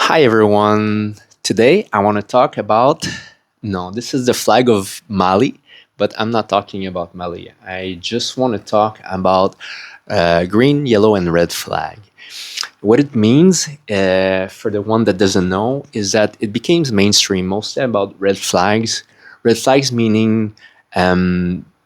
Hi everyone. Today I want to talk about no, this is the flag of Mali, but I'm not talking about Mali. I just want to talk about green, yellow, and red flag. What it means, for the one that doesn't know, is that it became mainstream mostly about red flags. Red flags meaning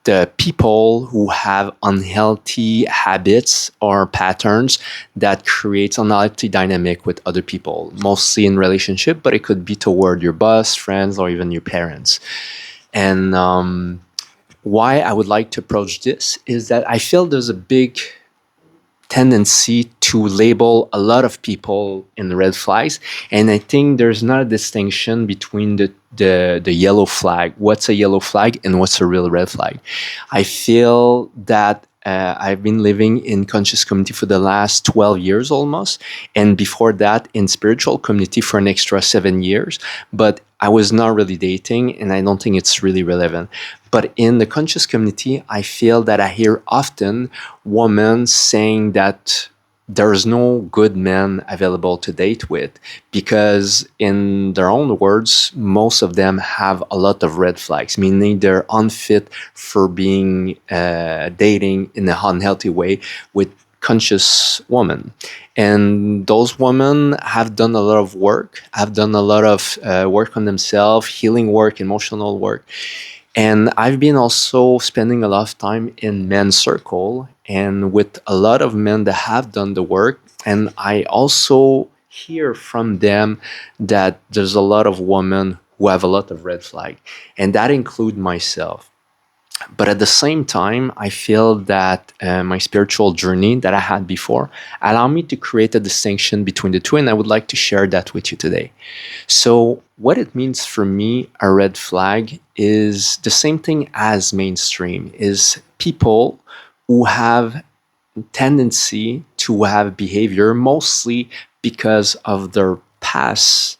the people who have unhealthy habits or patterns that creates unhealthy dynamic with other people, mostly in relationship, but it could be toward your boss, friends, or even your parents. And why I would like to approach this is that I feel there's a big tendency to label a lot of people in the red flags, and I think there's not a distinction between the yellow flag, what's a yellow flag and what's a real red flag. I feel that I've been living in conscious community for the last 12 years almost, and before that in spiritual community for an extra 7 years, but I was not really dating, and I don't think it's really relevant. But in the conscious community, I feel that I hear often women saying that there's no good men available to date with because, in their own words, most of them have a lot of red flags, meaning they're unfit for being dating in an unhealthy way with conscious women. And those women have done a lot of work, have done a lot of work on themselves, healing work, emotional work. And I've been also spending a lot of time in men's circle and with a lot of men that have done the work. And I also hear from them that there's a lot of women who have a lot of red flag, and that include myself. But at the same time, I feel that my spiritual journey that I had before allowed me to create a distinction between the two, and I would like to share that with you today. So, what it means for me, a red flag is the same thing as mainstream, is people who have tendency to have behavior mostly because of their past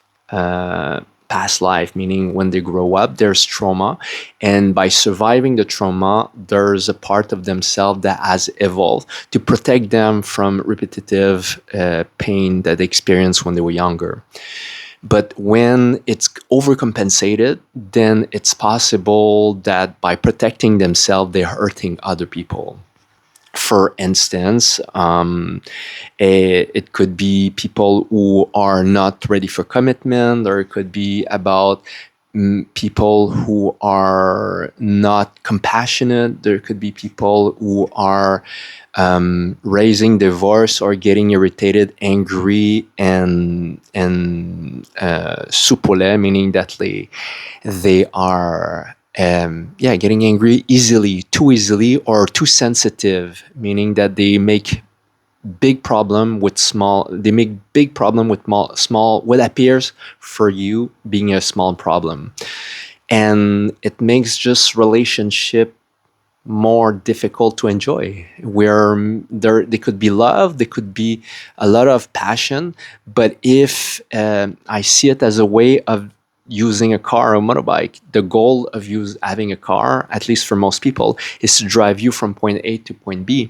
life, meaning when they grow up there's trauma, and by surviving the trauma there's a part of themselves that has evolved to protect them from repetitive pain that they experienced when they were younger. But when it's overcompensated, then it's possible that by protecting themselves they're hurting other people. For instance, it could be people who are not ready for commitment, or it could be about people who are not compassionate. There could be people who are raising divorce or getting irritated, angry, and supole, meaning that they are getting angry easily, too easily, or too sensitive, meaning that they make big problem with small. They make big problem with small. What appears for you being a small problem, and it makes just relationship more difficult to enjoy. Where they could be love, there could be a lot of passion, but if I see it as a way of using a car or motorbike, the goal of having a car, at least for most people, is to drive you from point A to point B.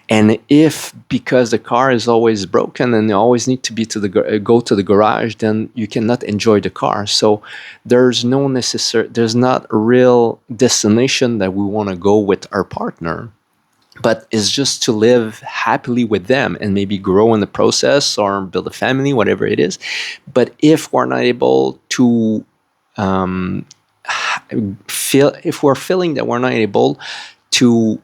And if because the car is always broken and you always need to be go to the garage, then you cannot enjoy the car. So there's not a real destination that we want to go with our partner, but it's just to live happily with them and maybe grow in the process or build a family, whatever it is. But if we're not able to um, if we're feeling that we're not able to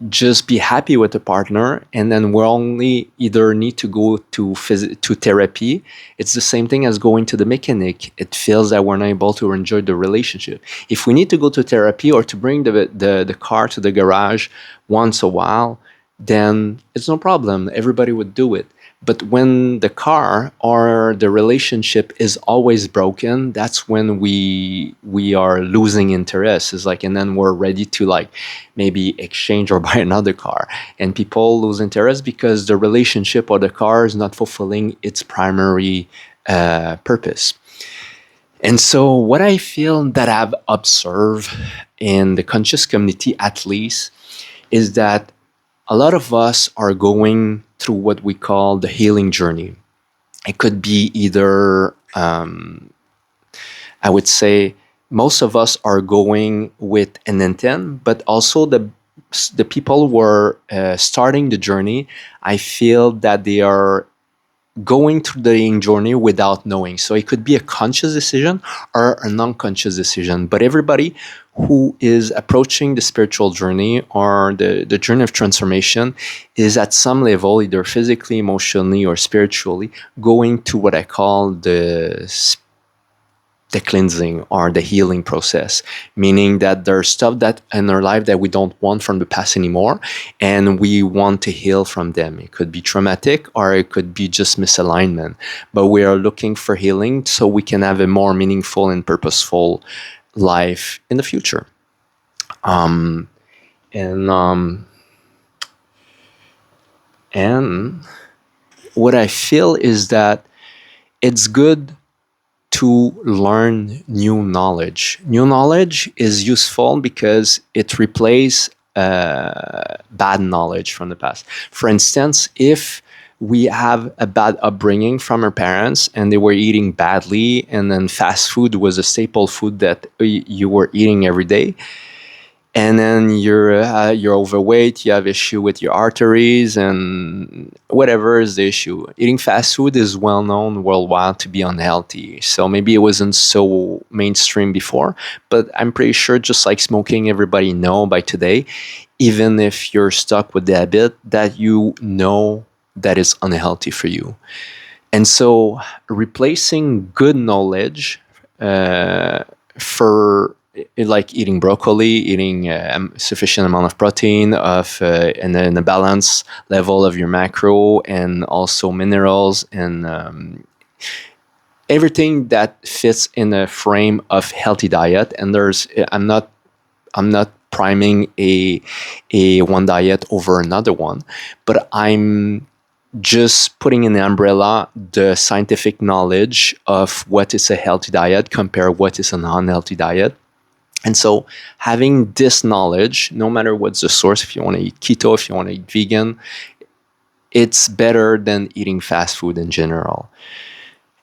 just be happy with the partner, and then we only either need to go to therapy. It's the same thing as going to the mechanic. It feels that we're not able to enjoy the relationship. If we need to go to therapy or to bring the car to the garage once a while, then it's no problem. Everybody would do it. But when the car or the relationship is always broken, that's when we are losing interest. It's like, and then we're ready to maybe exchange or buy another car. And people lose interest because the relationship or the car is not fulfilling its primary purpose. And so, what I feel that I've observed in the conscious community, at least, is that a lot of us are going through what we call the healing journey. It could be either, I would say, most of us are going with an intent, but also the people who are starting the journey, I feel that they are going through the healing journey without knowing. So it could be a conscious decision or an unconscious decision. But everybody who is approaching the spiritual journey or the journey of transformation is at some level, either physically, emotionally, or spiritually, going to what I call the cleansing or the healing process, meaning that there's stuff that in our life that we don't want from the past anymore, and we want to heal from them. It could be traumatic or it could be just misalignment, but we are looking for healing so we can have a more meaningful and purposeful life in the future. Um, and and what I feel is that it's good to learn new knowledge. New knowledge is useful because it replaces bad knowledge from the past. For instance, if we have a bad upbringing from our parents and they were eating badly, and then fast food was a staple food that you were eating every day, and then you're overweight, you have issue with your arteries, and whatever is the issue. Eating fast food is well known worldwide to be unhealthy. So maybe it wasn't so mainstream before, but I'm pretty sure, just like smoking, everybody know by today, even if you're stuck with the habit, that you know that is unhealthy for you. And so replacing good knowledge for like eating broccoli, eating sufficient amount of protein, and then a balanced level of your macro and also minerals and everything that fits in a frame of healthy diet. And I'm not priming a one diet over another one, but I'm just putting in the umbrella the scientific knowledge of what is a healthy diet compare what is an unhealthy diet. And so having this knowledge, no matter what's the source, if you want to eat keto, if you want to eat vegan, it's better than eating fast food in general.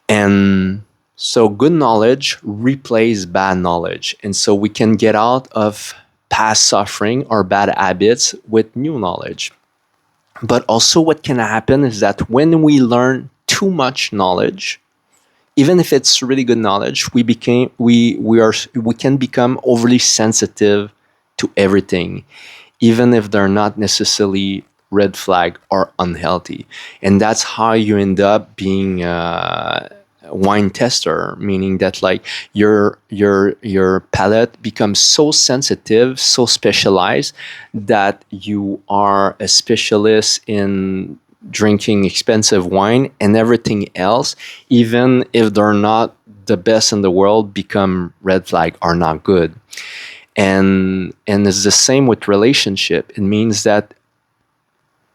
And so good knowledge replaces bad knowledge. And so we can get out of past suffering or bad habits with new knowledge. But also what can happen is that when we learn too much knowledge, even if it's really good knowledge, we can become overly sensitive to everything, even if they're not necessarily red flag or unhealthy. And that's how you end up being a wine tester, meaning that like your palate becomes so sensitive, so specialized, that you are a specialist in drinking expensive wine, and everything else, even if they're not the best in the world, become red flag or not good. And it's the same with relationship. It means that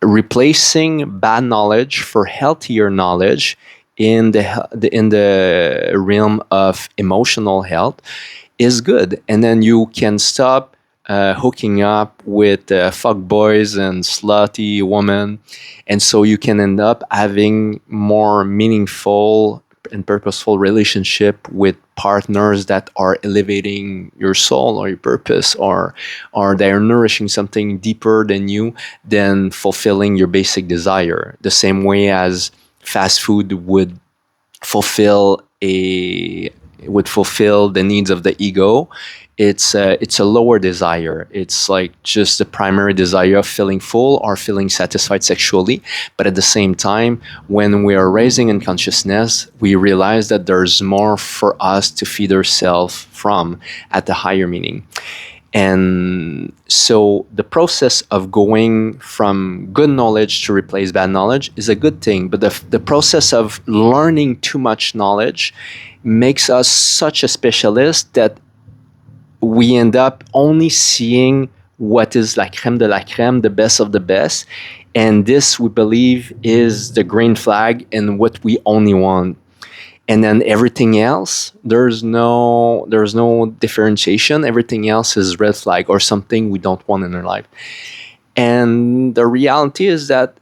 replacing bad knowledge for healthier knowledge in the realm of emotional health is good. And then you can stop hooking up with fuck boys and slutty women, and so you can end up having more meaningful and purposeful relationship with partners that are elevating your soul or your purpose, or they are nourishing something deeper than you, than fulfilling your basic desire. The same way as fast food would fulfill the needs of the ego. It's a lower desire. It's like just the primary desire of feeling full or feeling satisfied sexually. But at the same time, when we are raising in consciousness, we realize that there's more for us to feed ourselves from at the higher meaning. And so the process of going from good knowledge to replace bad knowledge is a good thing. But the process of learning too much knowledge makes us such a specialist that we end up only seeing what is la crème de la crème, the best of the best. And this, we believe, is the green flag and what we only want. And then everything else, there's no differentiation. Everything else is red flag or something we don't want in our life. And the reality is that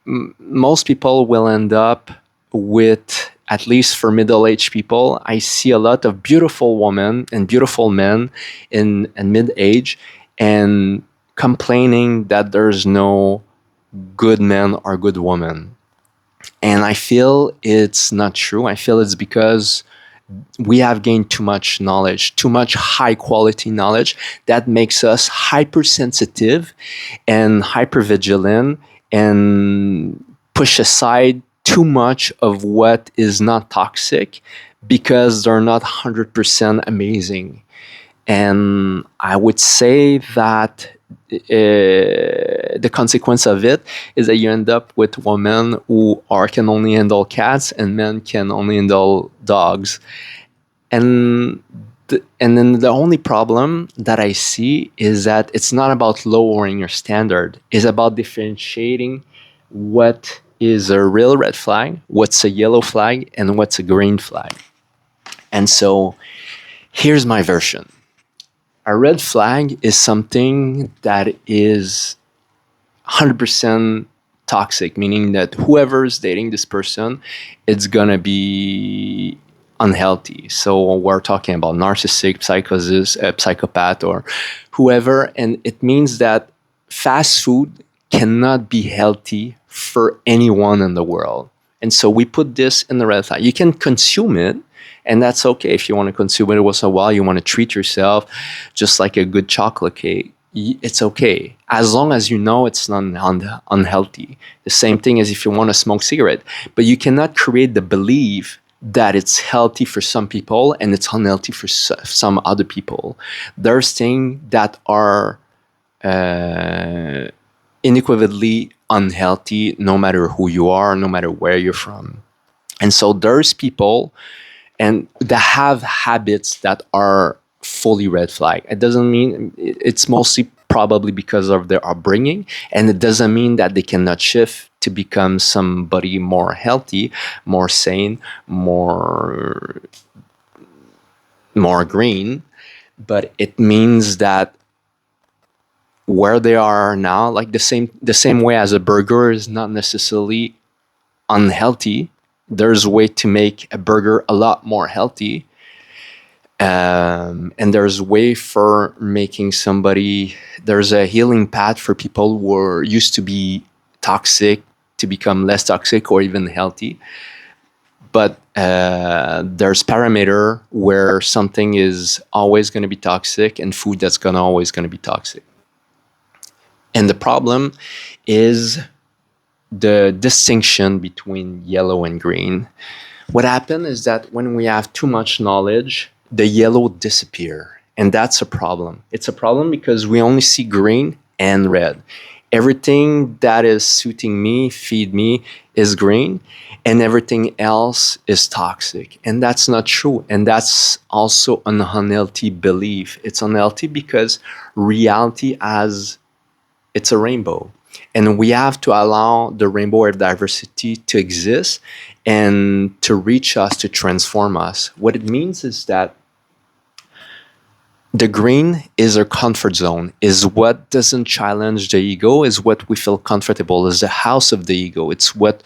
most people will end up with, at least for middle-aged people, I see a lot of beautiful women and beautiful men in mid-age and complaining that there's no good men or good women. And I feel it's not true. I feel it's because we have gained too much knowledge, too much high quality knowledge that makes us hypersensitive and hypervigilant and push aside too much of what is not toxic because they're not 100% amazing. And I would say that the consequence of it is that you end up with women who can only handle cats and men can only handle dogs. And and then the only problem that I see is that it's not about lowering your standard. It's about differentiating what is a real red flag, what's a yellow flag, and what's a green flag. And so here's my version. A red flag is something that is 100% toxic, meaning that whoever's dating this person, it's gonna be unhealthy. So we're talking about narcissistic, psychopath, or whoever, and it means that fast food cannot be healthy for anyone in the world. And so we put this in the red flag. You can consume it, and that's okay. If you want to consume it once in a while, you want to treat yourself just like a good chocolate cake, it's okay. As long as you know it's not unhealthy. The same thing as if you want to smoke cigarette. But you cannot create the belief that it's healthy for some people and it's unhealthy for some other people. There's things that are unequivocally unhealthy no matter who you are, no matter where you're from. And so there's people and that have habits that are fully red flag. It doesn't mean, it's mostly probably because of their upbringing, and it doesn't mean that they cannot shift to become somebody more healthy, more sane, more green. But it means that where they are now, like the same way as a burger is not necessarily unhealthy, there's a way to make a burger a lot more healthy. And there's a way for making there's a healing path for people who are used to be toxic to become less toxic or even healthy. But there's parameter where something is always going to be toxic and food that's always going to be toxic. And the problem is the distinction between yellow and green. What happens is that when we have too much knowledge, the yellow disappear. And that's a problem. It's a problem because we only see green and red. Everything that is suiting me, feed me, is green, and everything else is toxic. And that's not true. And that's also an unhealthy belief. It's unhealthy because reality it's a rainbow. And we have to allow the rainbow of diversity to exist and to reach us, to transform us. What it means is that the green is our comfort zone, is what doesn't challenge the ego, is what we feel comfortable, is the house of the ego. It's what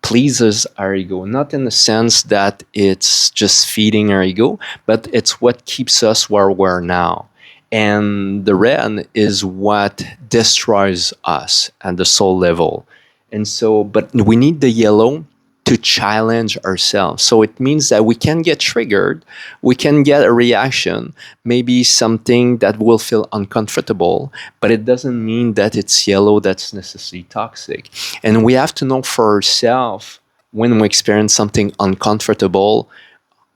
pleases our ego, not in the sense that it's just feeding our ego, but it's what keeps us where we're now. And the red is what destroys us at the soul level. And so, but we need the yellow to challenge ourselves. So it means that we can get triggered, we can get a reaction, maybe something that will feel uncomfortable, but it doesn't mean that it's yellow that's necessarily toxic. And we have to know for ourselves when we experience something uncomfortable,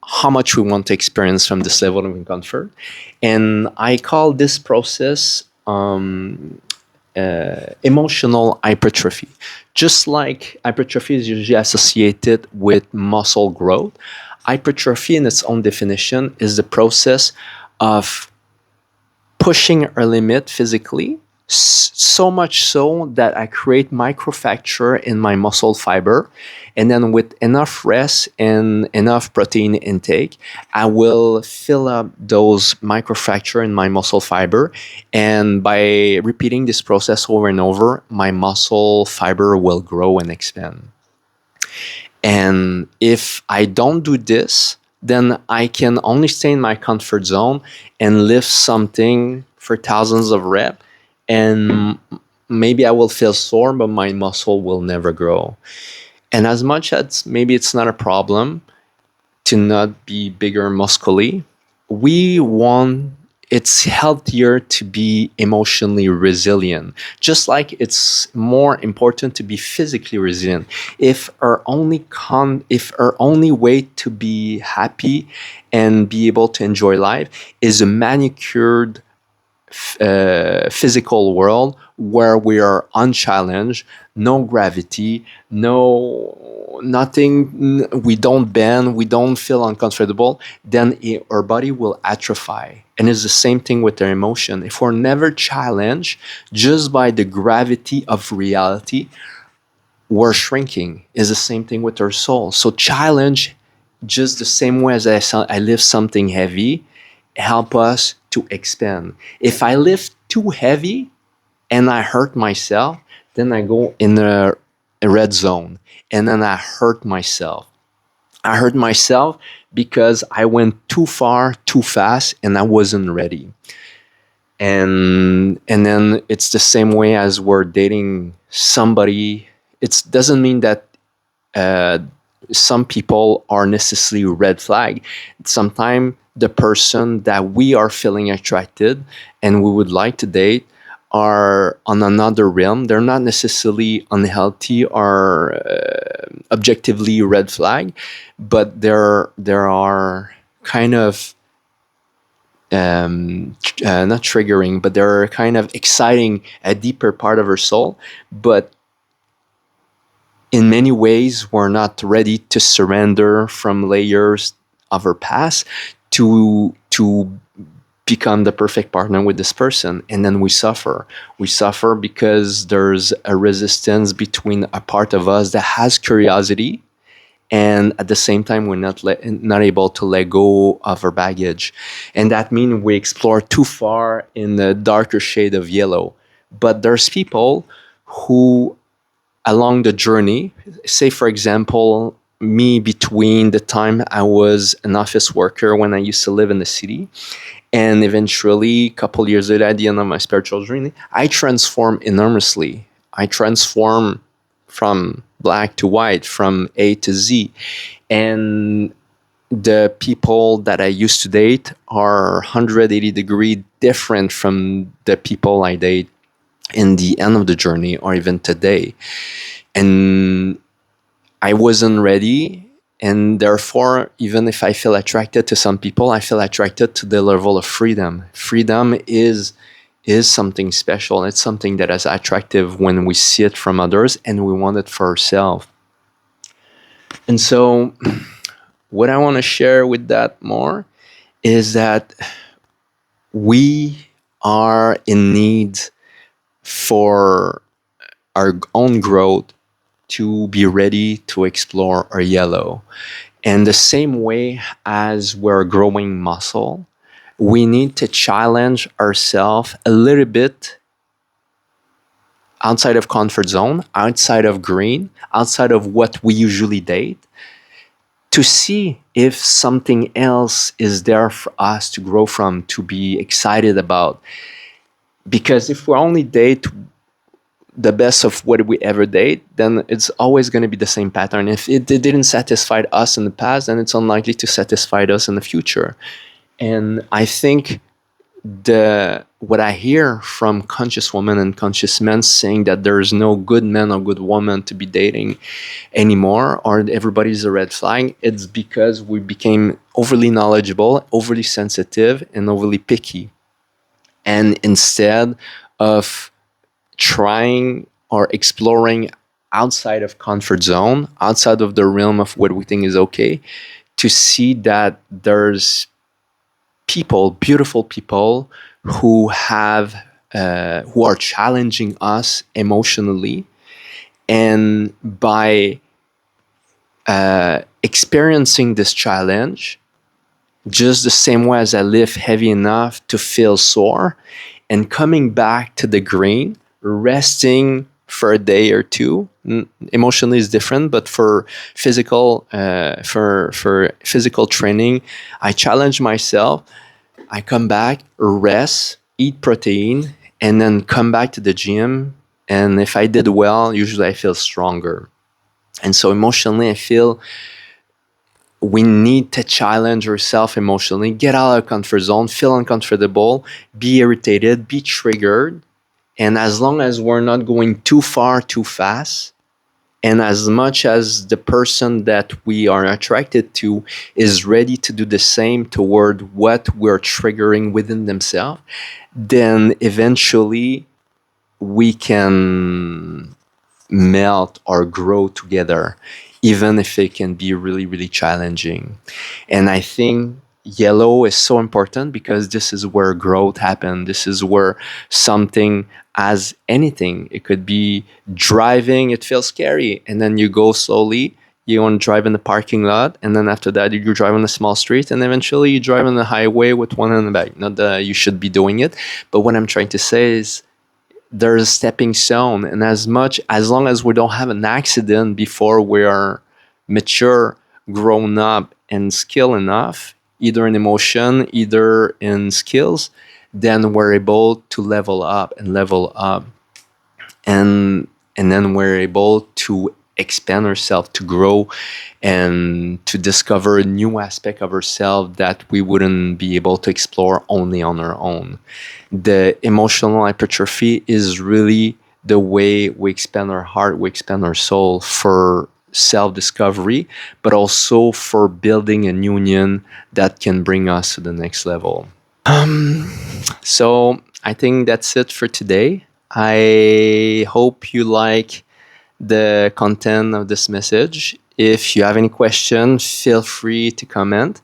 how much we want to experience from this level of comfort. And I call this process emotional hypertrophy. Just like hypertrophy is usually associated with muscle growth, hypertrophy in its own definition is the process of pushing our limit physically, so much so that I create microfracture in my muscle fiber. And then with enough rest and enough protein intake, I will fill up those microfracture in my muscle fiber. And by repeating this process over and over, my muscle fiber will grow and expand. And if I don't do this, then I can only stay in my comfort zone and lift something for thousands of reps. And maybe I will feel sore, but my muscle will never grow. And as much as maybe it's not a problem to not be bigger muscly, we want it's healthier to be emotionally resilient, just like it's more important to be physically resilient. If our only way to be happy and be able to enjoy life is a manicured physical world where we are unchallenged, no gravity, no nothing, we don't bend, we don't feel uncomfortable, then our body will atrophy. And it's the same thing with our emotion. If we're never challenged just by the gravity of reality, we're shrinking. Is the same thing with our soul. So challenge, just the same way as I lift something heavy, help us to expand. If I lift too heavy and I hurt myself, then I go in a red zone, and then I hurt myself. I hurt myself because I went too far, too fast, and I wasn't ready. And then it's the same way as we're dating somebody. It doesn't mean that uh, some people are necessarily red flag. Sometimes the person that we are feeling attracted and we would like to date are on another realm. They're not necessarily unhealthy or objectively red flag, but there are kind of not triggering, but they're kind of exciting a deeper part of our soul. But in many ways, we're not ready to surrender from layers of our past to become the perfect partner with this person. And then we suffer. We suffer because there's a resistance between a part of us that has curiosity, and at the same time we're not able to let go of our baggage. And that means we explore too far in the darker shade of yellow. But there's people who along the journey, say for example, me between the time I was an office worker when I used to live in the city, and eventually a couple years later at the end of my spiritual journey, I transformed enormously. I transformed from black to white, from A to Z. And the people that I used to date are 180-degree different from the people I date in the end of the journey or even today. And I wasn't ready. And therefore, even if I feel attracted to some people, I feel attracted to the level of freedom. Freedom is something special. It's something that is attractive when we see it from others and we want it for ourselves. And so what I want to share with that more is that we are in need for our own growth to be ready to explore our yellow. And the same way as we're growing muscle, we need to challenge ourselves a little bit outside of comfort zone, outside of green, outside of what we usually date, to see if something else is there for us to grow from, to be excited about. Because if we only date the best of what we ever date, then it's always going to be the same pattern. If it didn't satisfy us in the past, then it's unlikely to satisfy us in the future. And I think what I hear from conscious women and conscious men saying that there is no good man or good woman to be dating anymore, or everybody's a red flag, it's because we became overly knowledgeable, overly sensitive, and overly picky. And instead of trying or exploring outside of comfort zone, outside of the realm of what we think is okay, to see that there's people, beautiful people, who are challenging us emotionally, and by experiencing this challenge, just the same way as I lift heavy enough to feel sore, and coming back to the green, resting for a day or two. Emotionally is different, but for physical training, I challenge myself. I come back, rest, eat protein, and then come back to the gym. And if I did well, usually I feel stronger. And so emotionally, I feel we need to challenge ourselves emotionally, get out of our comfort zone, feel uncomfortable, be irritated, be triggered. And as long as we're not going too far too fast, and as much as the person that we are attracted to is ready to do the same toward what we're triggering within themselves, then eventually we can melt or grow together, even if it can be really, really challenging. And I think yellow is so important because this is where growth happens. This is where something, as anything, it could be driving, it feels scary, and then you go slowly. You want to drive in the parking lot, and then after that, you drive on a small street, and eventually you drive on the highway with one in the back. Not that you should be doing it, but what I'm trying to say is there's a stepping stone, and as long as we don't have an accident before we are mature, grown up, and skilled enough, either in emotion, either in skills, then we're able to level up, and then we're able to expand ourselves, to grow, and to discover a new aspect of ourselves that we wouldn't be able to explore only on our own. The emotional hypertrophy is really the way we expand our heart, we expand our soul for self-discovery, but also for building a union that can bring us to the next level. So I think that's it for today. I hope you like the content of this message. If you have any questions, feel free to comment.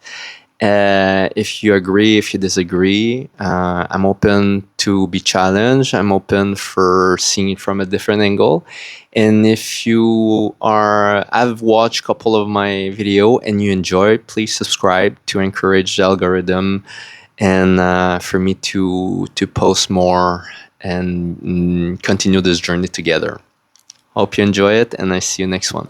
If you agree, if you disagree, I'm open to be challenged. I'm open for seeing it from a different angle. And if you have watched a couple of my video and you enjoy, please subscribe to encourage the algorithm and for me to post more and continue this journey together. Hope you enjoy it, and I see you next one.